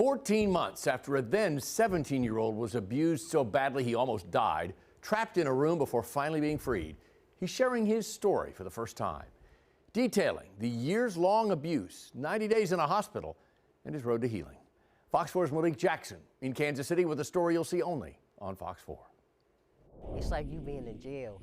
14 months after a then 17-year-old was abused so badly he almost died, trapped in a room before finally being freed, he's sharing his story for the first time, detailing the years-long abuse, 90 days in a hospital, and his road to healing. Fox 4's Malik Jackson in Kansas City with a story you'll see only on Fox 4. It's like you being in jail,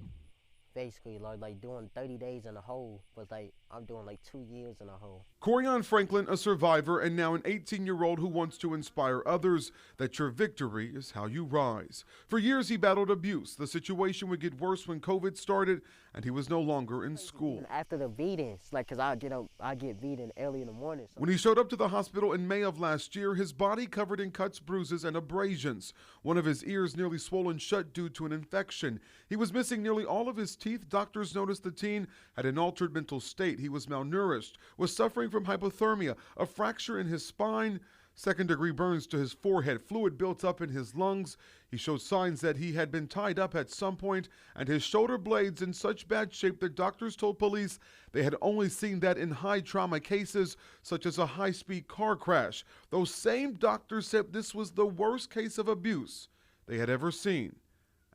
basically, like doing 30 days in a hole, but like I'm doing like 2 years in a hole. Corian Franklin, a survivor and now an 18-year-old who wants to inspire others that your victory is how you rise. For years he battled abuse. The situation would get worse when COVID started and he was no longer in school. After the beatings, like, cause I get beaten early in the morning. So. When he showed up to the hospital in May of last year, his body covered in cuts, bruises, and abrasions. One of his ears nearly swollen shut due to an infection. He was missing nearly all of his teeth. Doctors noticed the teen had an altered mental state. He was malnourished, was suffering from hypothermia, a fracture in his spine, second-degree burns to his forehead, fluid built up in his lungs. He showed signs that he had been tied up at some point, and his shoulder blades in such bad shape that doctors told police they had only seen that in high-trauma cases, such as a high-speed car crash. Those same doctors said this was the worst case of abuse they had ever seen,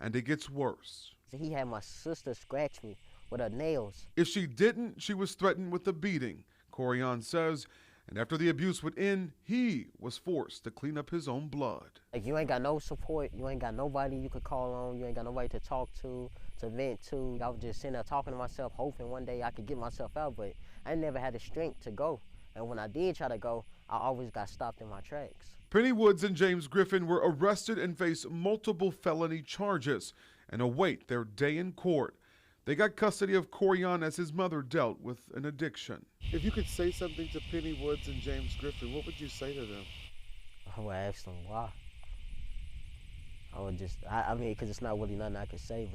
and it gets worse. He had my sister scratch me with her nails. If she didn't, she was threatened with a beating, Corian says, and after the abuse would end, he was forced to clean up his own blood. Like, you ain't got no support, you ain't got nobody you could call on, you ain't got nobody to talk to vent to. I was just sitting there talking to myself, hoping one day I could get myself out, but I never had the strength to go. And when I did try to go, I always got stopped in my tracks. Penny Woods and James Griffin were arrested and face multiple felony charges and await their day in court. They got custody of Corian as his mother dealt with an addiction. If you could say something to Penny Woods and James Griffin, what would you say to them? I would ask them why. I would just, I mean, because it's not really nothing I could say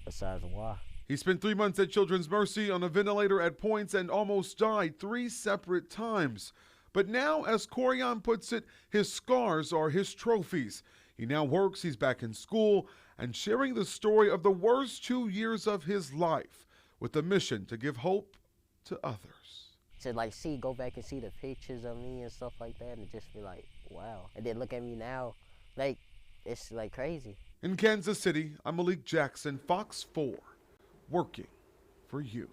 besides why. He spent 3 months at Children's Mercy on a ventilator at points and almost died 3 separate times. But now, as Corian puts it, his scars are his trophies. He now works, he's back in school, and sharing the story of the worst 2 years of his life with the mission to give hope to others. To like go back and see the pictures of me and stuff like that and just be like, wow. And then look at me now, like, it's like crazy. In Kansas City, I'm Malik Jackson, Fox 4, working for you.